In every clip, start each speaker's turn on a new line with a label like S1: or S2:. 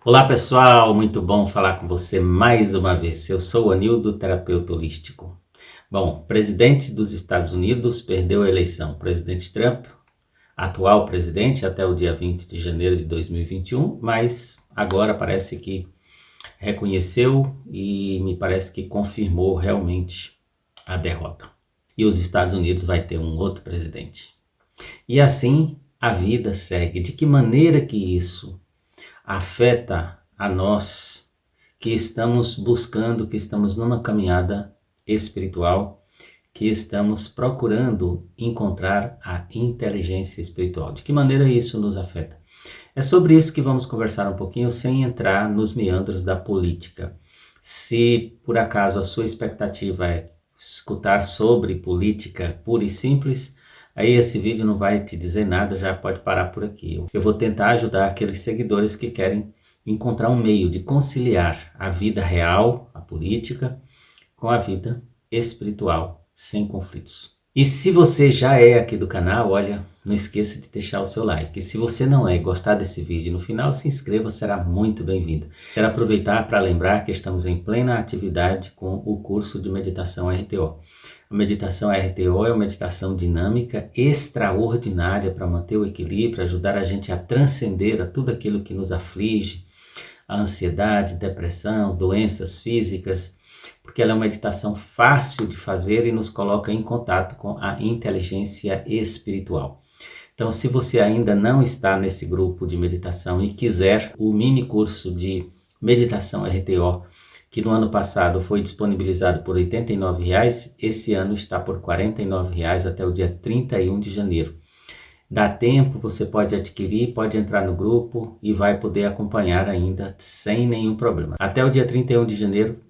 S1: Olá pessoal, muito bom falar com você mais uma vez. Eu sou o Anildo, terapeuta holístico. Bom, presidente dos Estados Unidos perdeu a eleição. Presidente Trump, atual presidente até o dia 20 de janeiro de 2021, mas agora parece que reconheceu e me parece que confirmou realmente a derrota. E os Estados Unidos vai ter um outro presidente. E assim a vida segue. De que maneira que isso afeta a nós que estamos buscando, que estamos numa caminhada espiritual, que estamos procurando encontrar a inteligência espiritual. De que maneira isso nos afeta? É sobre isso que vamos conversar um pouquinho, sem entrar nos meandros da política. Se por acaso a sua expectativa é escutar sobre política pura e simples, aí esse vídeo não vai te dizer nada, já pode parar por aqui. Eu vou tentar ajudar aqueles seguidores que querem encontrar um meio de conciliar a vida real, a política, com a vida espiritual, sem conflitos. E se você já é aqui do canal, olha, não esqueça de deixar o seu like. E se você não é e gostar desse vídeo, no final se inscreva, será muito bem-vindo. Quero aproveitar para lembrar que estamos em plena atividade com o curso de meditação RTO. A meditação RTO é uma meditação dinâmica extraordinária para manter o equilíbrio, ajudar a gente a transcender a tudo aquilo que nos aflige, a ansiedade, depressão, doenças físicas, porque ela é uma meditação fácil de fazer e nos coloca em contato com a inteligência espiritual. Então, se você ainda não está nesse grupo de meditação e quiser o mini curso de meditação RTO, que no ano passado foi disponibilizado por R$ 89,00, esse ano está por R$ 49,00 até o dia 31 de janeiro. Dá tempo, você pode adquirir, pode entrar no grupo e vai poder acompanhar ainda sem nenhum problema. Até o dia 31 de janeiro,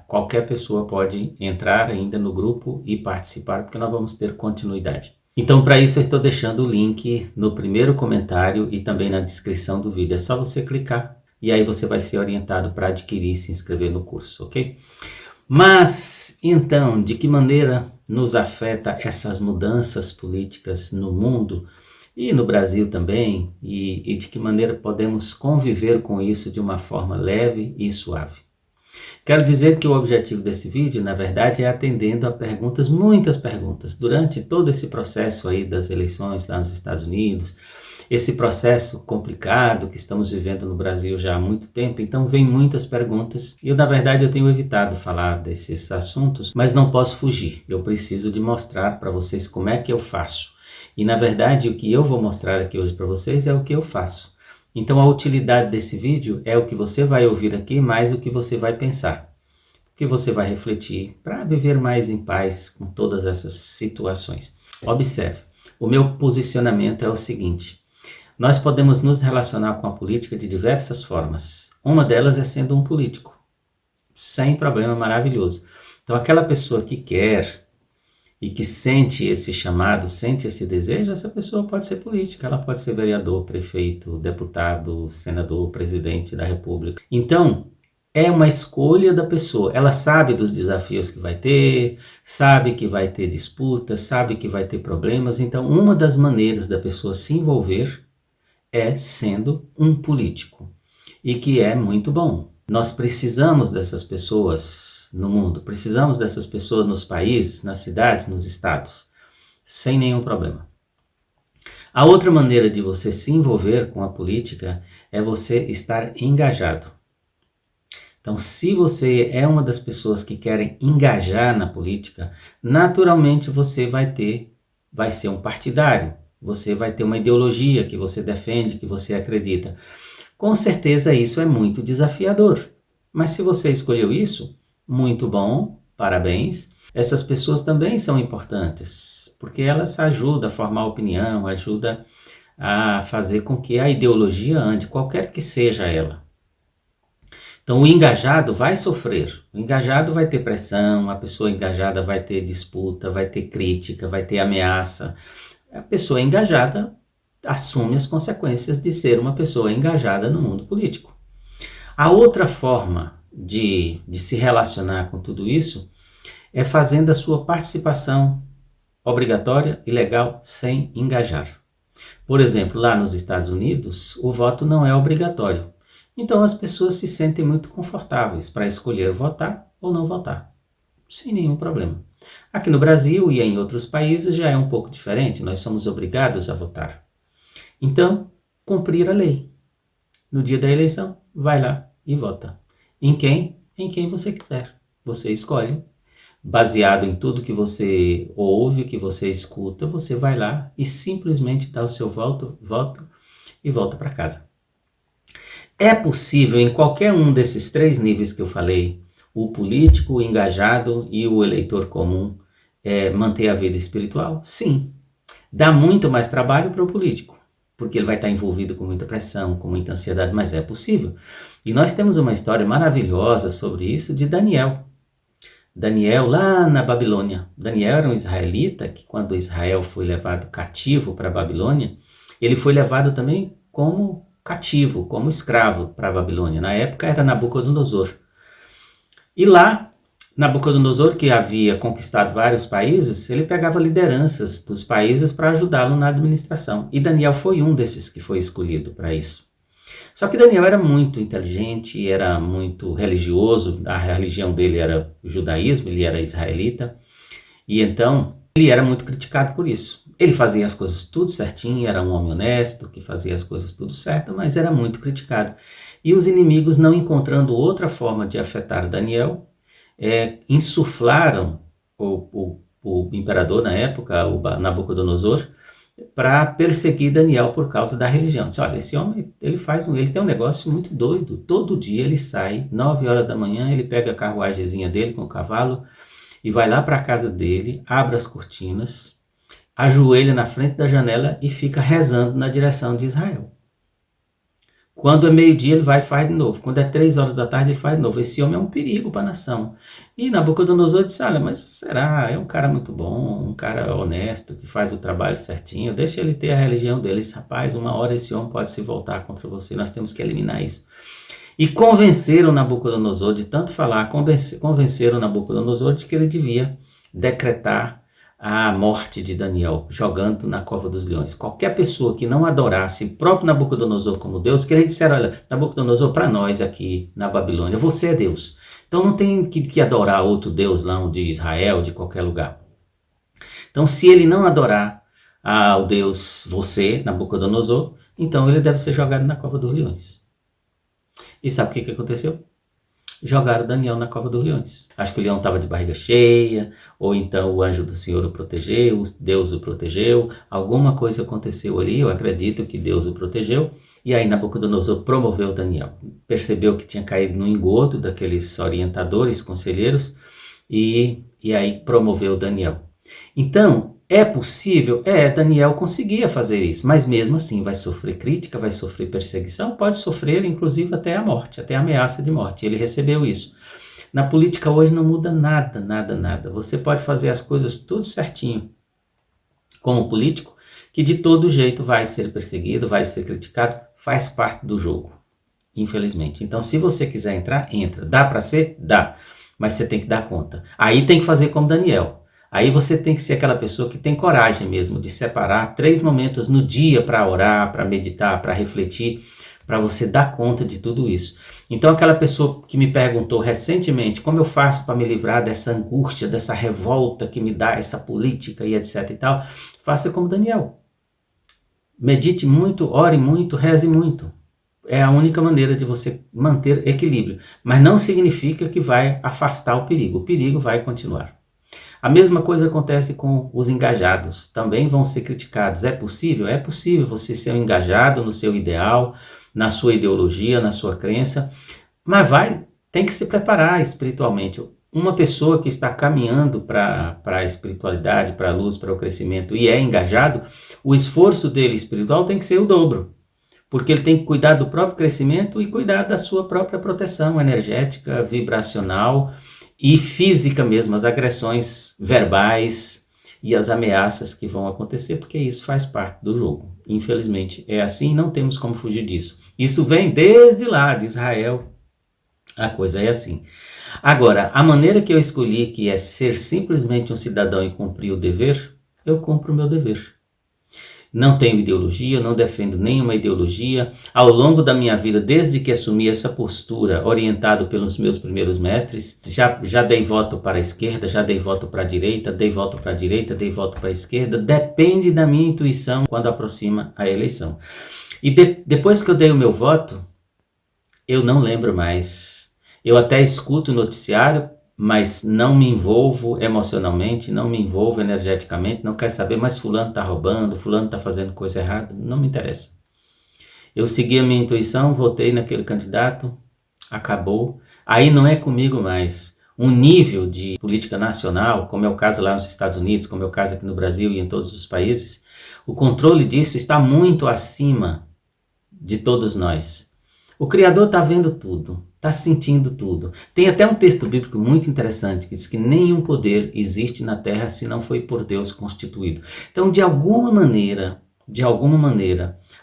S1: qualquer pessoa pode entrar ainda no grupo e participar, porque nós vamos ter continuidade. Então, para isso, eu estou deixando o link no primeiro comentário e também na descrição do vídeo. É só você clicar e aí você vai ser orientado para adquirir e se inscrever no curso, ok? Mas, então, de que maneira nos afeta essas mudanças políticas no mundo e no Brasil também, e de que maneira podemos conviver com isso de uma forma leve e suave? Quero dizer que o objetivo desse vídeo, na verdade, é atendendo a perguntas, muitas perguntas, durante todo esse processo aí das eleições lá nos Estados Unidos, esse processo complicado que estamos vivendo no Brasil já há muito tempo, então vem muitas perguntas e na verdade eu tenho evitado falar desses assuntos, mas não posso fugir, eu preciso de mostrar para vocês como é que eu faço. E na verdade o que eu vou mostrar aqui hoje para vocês é o que eu faço. Então a utilidade desse vídeo é o que você vai ouvir aqui, mais o que você vai pensar, o que você vai refletir para viver mais em paz com todas essas situações. Observe, o meu posicionamento é o seguinte: nós podemos nos relacionar com a política de diversas formas. Uma delas é sendo um político, sem problema, maravilhoso. Então aquela pessoa que quer e que sente esse chamado, sente esse desejo, essa pessoa pode ser política, ela pode ser vereador, prefeito, deputado, senador, presidente da república. Então, é uma escolha da pessoa, ela sabe dos desafios que vai ter, sabe que vai ter disputas, sabe que vai ter problemas, então uma das maneiras da pessoa se envolver é sendo um político, e que é muito bom. Nós precisamos dessas pessoas no mundo, precisamos dessas pessoas nos países, nas cidades, nos estados, sem nenhum problema. A outra maneira de você se envolver com a política é você estar engajado. Então, se você é uma das pessoas que querem engajar na política, naturalmente você vai ser um partidário, você vai ter uma ideologia que você defende, que você acredita. Com certeza isso é muito desafiador, mas se você escolheu isso, muito bom, parabéns. Essas pessoas também são importantes, porque elas ajudam a formar opinião, ajudam a fazer com que a ideologia ande, qualquer que seja ela. Então o engajado vai sofrer, o engajado vai ter pressão, a pessoa engajada vai ter disputa, vai ter crítica, vai ter ameaça. A pessoa engajada assume as consequências de ser uma pessoa engajada no mundo político. A outra forma de se relacionar com tudo isso é fazendo a sua participação obrigatória e legal sem engajar. Por exemplo, lá nos Estados Unidos, o voto não é obrigatório. Então as pessoas se sentem muito confortáveis para escolher votar ou não votar, sem nenhum problema. Aqui no Brasil e em outros países já é um pouco diferente, nós somos obrigados a votar. Então, cumprir a lei. No dia da eleição, vai lá e vota. Em quem? Em quem você quiser. Você escolhe. Baseado em tudo que você ouve, que você escuta, você vai lá e simplesmente dá o seu voto e volta para casa. É possível em qualquer um desses 3 níveis que eu falei, o político, o engajado e o eleitor comum, manter a vida espiritual? Sim. Dá muito mais trabalho para o político, porque ele vai estar envolvido com muita pressão, com muita ansiedade, mas é possível. E nós temos uma história maravilhosa sobre isso de Daniel. Daniel lá na Babilônia. Daniel era um israelita que quando Israel foi levado cativo para a Babilônia, ele foi levado também como cativo, como escravo para a Babilônia. Na época era Nabucodonosor. E lá, Nabucodonosor, que havia conquistado vários países, ele pegava lideranças dos países para ajudá-lo na administração. E Daniel foi um desses que foi escolhido para isso. Só que Daniel era muito inteligente, era muito religioso, a religião dele era o judaísmo, ele era israelita, e então ele era muito criticado por isso. Ele fazia as coisas tudo certinho, era um homem honesto, que fazia as coisas tudo certo, mas era muito criticado. E os inimigos, não encontrando outra forma de afetar Daniel, insuflaram o imperador na época, o Nabucodonosor, para perseguir Daniel por causa da religião. Disse, olha, esse homem, ele tem um negócio muito doido. Todo dia ele sai, 9 horas da manhã, ele pega a carruagemzinha dele com o cavalo e vai lá para a casa dele, abre as cortinas, ajoelha na frente da janela e fica rezando na direção de Israel. Quando é meio-dia, ele vai e faz de novo. Quando é 3 horas da tarde, ele faz de novo. Esse homem é um perigo para a nação. E Nabucodonosor disse, olha, mas será? É um cara muito bom, um cara honesto, que faz o trabalho certinho. Deixa ele ter a religião dele. Rapaz, uma hora esse homem pode se voltar contra você. Nós temos que eliminar isso. E convenceram Nabucodonosor, de tanto falar, convenceram Nabucodonosor de que ele devia decretar a morte de Daniel, jogando na cova dos leões. Qualquer pessoa que não adorasse o próprio Nabucodonosor como Deus, que ele disser, olha, Nabucodonosor, para nós aqui na Babilônia, você é Deus. Então não tem que adorar outro Deus lá de Israel, de qualquer lugar. Então se ele não adorar ao Deus, você, Nabucodonosor, então ele deve ser jogado na cova dos leões. E sabe o que aconteceu? Jogaram Daniel na cova dos leões. Acho que o leão estava de barriga cheia, ou então o anjo do Senhor o protegeu, Deus o protegeu, alguma coisa aconteceu ali, eu acredito que Deus o protegeu, e aí Nabucodonosor promoveu Daniel. Percebeu que tinha caído no engodo daqueles orientadores, conselheiros, e aí promoveu Daniel. Então, é possível? Daniel conseguia fazer isso, mas mesmo assim vai sofrer crítica, vai sofrer perseguição, pode sofrer inclusive até a morte, até a ameaça de morte. Ele recebeu isso. Na política hoje não muda nada, nada, nada. Você pode fazer as coisas tudo certinho como político, que de todo jeito vai ser perseguido, vai ser criticado, faz parte do jogo, infelizmente. Então, se você quiser entrar, entra. Dá para ser? Dá. Mas você tem que dar conta. Aí tem que fazer como Daniel. Aí você tem que ser aquela pessoa que tem coragem mesmo de separar 3 momentos no dia para orar, para meditar, para refletir, para você dar conta de tudo isso. Então aquela pessoa que me perguntou recentemente como eu faço para me livrar dessa angústia, dessa revolta que me dá essa política e etc e tal, faça como Daniel. Medite muito, ore muito, reze muito. É a única maneira de você manter equilíbrio. Mas não significa que vai afastar o perigo. O perigo vai continuar. A mesma coisa acontece com os engajados, também vão ser criticados. É possível? É possível você ser um engajado no seu ideal, na sua ideologia, na sua crença, mas tem que se preparar espiritualmente. Uma pessoa que está caminhando para a espiritualidade, para a luz, para o crescimento e é engajado, o esforço dele espiritual tem que ser o dobro, porque ele tem que cuidar do próprio crescimento e cuidar da sua própria proteção energética, vibracional, e física mesmo, as agressões verbais e as ameaças que vão acontecer, porque isso faz parte do jogo. Infelizmente é assim, não temos como fugir disso. Isso vem desde lá, de Israel, a coisa é assim. Agora, a maneira que eu escolhi, que é ser simplesmente um cidadão e cumprir o dever, eu cumpro o meu dever. Não tenho ideologia, não defendo nenhuma ideologia. Ao longo da minha vida, desde que assumi essa postura, orientado pelos meus primeiros mestres, já dei voto para a esquerda, já dei voto para a direita, dei voto para a direita, dei voto para a esquerda. Depende da minha intuição quando aproxima a eleição. E depois que eu dei o meu voto, eu não lembro mais. Eu até escuto o noticiário, mas não me envolvo emocionalmente, não me envolvo energeticamente, não quero saber, mas fulano está roubando, fulano está fazendo coisa errada, não me interessa. Eu segui a minha intuição, votei naquele candidato, acabou. Aí não é comigo mais. Um nível de política nacional, como é o caso lá nos Estados Unidos, como é o caso aqui no Brasil e em todos os países, o controle disso está muito acima de todos nós. O Criador está vendo tudo, está sentindo tudo. Tem até um texto bíblico muito interessante que diz que nenhum poder existe na terra se não foi por Deus constituído. Então, de alguma maneira,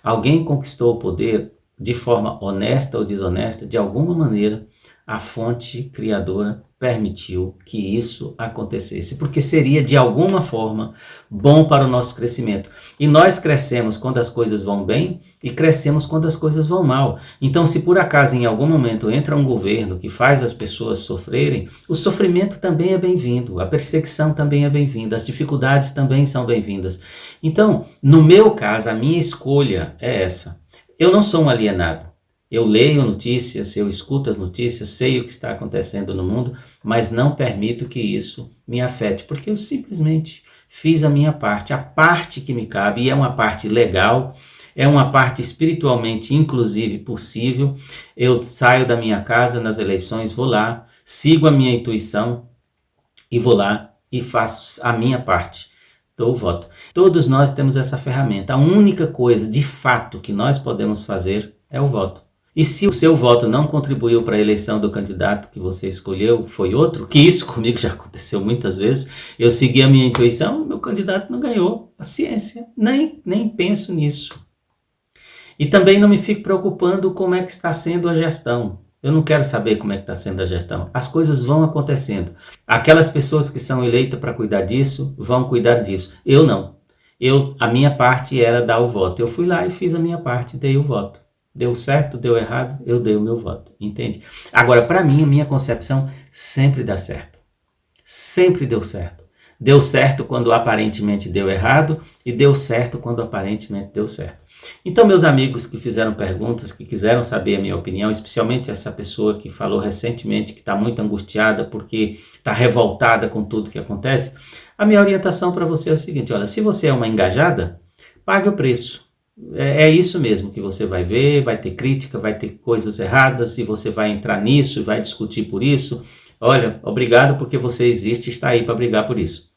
S1: alguém conquistou o poder de forma honesta ou desonesta, de alguma maneira, a fonte criadora permitiu que isso acontecesse, porque seria de alguma forma bom para o nosso crescimento. E nós crescemos quando as coisas vão bem e crescemos quando as coisas vão mal. Então, se por acaso em algum momento entra um governo que faz as pessoas sofrerem, o sofrimento também é bem-vindo, a perseguição também é bem-vinda, as dificuldades também são bem-vindas. Então, no meu caso, a minha escolha é essa. Eu não sou um alienado. Eu leio notícias, eu escuto as notícias, sei o que está acontecendo no mundo, mas não permito que isso me afete, porque eu simplesmente fiz a minha parte, a parte que me cabe, e é uma parte legal, é uma parte espiritualmente, inclusive, possível. Eu saio da minha casa nas eleições, vou lá, sigo a minha intuição e vou lá e faço a minha parte. Dou o voto. Todos nós temos essa ferramenta. A única coisa, de fato, que nós podemos fazer é o voto. E se o seu voto não contribuiu para a eleição do candidato que você escolheu, foi outro, que isso comigo já aconteceu muitas vezes, eu segui a minha intuição, meu candidato não ganhou. Paciência, nem penso nisso. E também não me fico preocupando como é que está sendo a gestão. Eu não quero saber como é que está sendo a gestão. As coisas vão acontecendo. Aquelas pessoas que são eleitas para cuidar disso, vão cuidar disso. Eu não. A minha parte era dar o voto. Eu fui lá e fiz a minha parte, dei o voto. Deu certo, deu errado, eu dei o meu voto, entende? Agora, para mim, a minha concepção sempre dá certo. Sempre deu certo. Deu certo quando aparentemente deu errado e deu certo quando aparentemente deu certo. Então, meus amigos que fizeram perguntas, que quiseram saber a minha opinião, especialmente essa pessoa que falou recentemente que está muito angustiada porque está revoltada com tudo que acontece, a minha orientação para você é o seguinte, olha, se você é uma engajada, pague o preço. É isso mesmo que você vai ver, vai ter crítica, vai ter coisas erradas e você vai entrar nisso e vai discutir por isso. Olha, obrigado porque você existe e está aí para brigar por isso.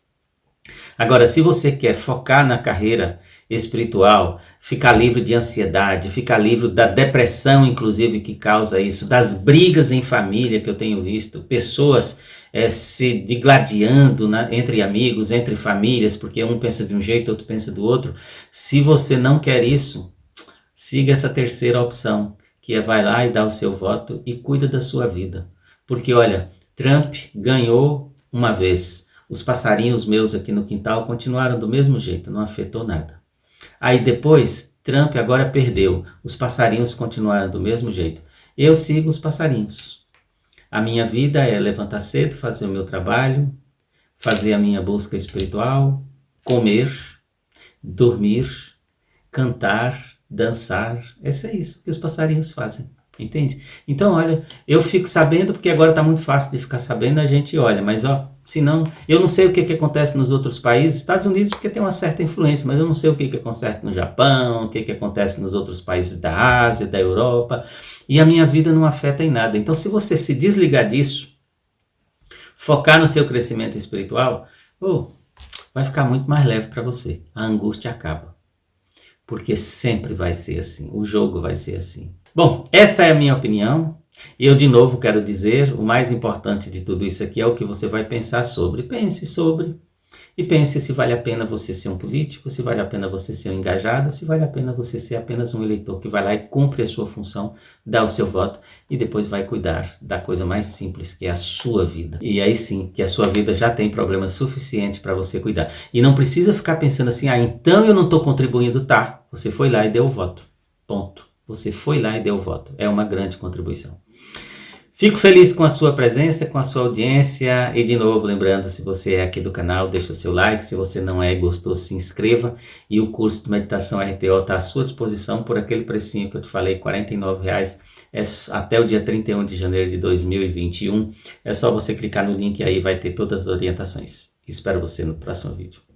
S1: Agora, se você quer focar na carreira espiritual, ficar livre de ansiedade, ficar livre da depressão, inclusive, que causa isso, das brigas em família que eu tenho visto, pessoas se digladiando entre amigos, entre famílias, porque um pensa de um jeito, outro pensa do outro. Se você não quer isso, siga essa terceira opção, que é vai lá e dá o seu voto e cuida da sua vida. Porque, olha, Trump ganhou uma vez. Os passarinhos meus aqui no quintal continuaram do mesmo jeito, não afetou nada. Aí depois, Trump agora perdeu. Os passarinhos continuaram do mesmo jeito. Eu sigo os passarinhos. A minha vida é levantar cedo, fazer o meu trabalho, fazer a minha busca espiritual, comer, dormir, cantar, dançar. É isso que os passarinhos fazem. Entende? Então, olha, eu fico sabendo, porque agora está muito fácil de ficar sabendo, a gente olha, mas se não, eu não sei o que acontece nos outros países, Estados Unidos porque tem uma certa influência, mas eu não sei o que acontece no Japão, o que acontece nos outros países da Ásia, da Europa, e a minha vida não afeta em nada. Então, se você se desligar disso, focar no seu crescimento espiritual, vai ficar muito mais leve para você, a angústia acaba, porque sempre vai ser assim, o jogo vai ser assim. Bom, essa é a minha opinião. E eu de novo quero dizer, o mais importante de tudo isso aqui é o que você vai pensar sobre. Pense sobre e pense se vale a pena você ser um político, se vale a pena você ser um engajado, se vale a pena você ser apenas um eleitor que vai lá e cumpre a sua função, dá o seu voto e depois vai cuidar da coisa mais simples, que é a sua vida. E aí sim, que a sua vida já tem problema suficiente para você cuidar. E não precisa ficar pensando assim, então eu não estou contribuindo, tá? Você foi lá e deu o voto. Ponto. Você foi lá e deu o voto. É uma grande contribuição. Fico feliz com a sua presença, com a sua audiência e de novo, lembrando, se você é aqui do canal, deixa o seu like, se você não é e gostou, se inscreva e o curso de Meditação RTO está à sua disposição por aquele precinho que eu te falei, R$ 49, até o dia 31 de janeiro de 2021. É só você clicar no link aí, vai ter todas as orientações. Espero você no próximo vídeo.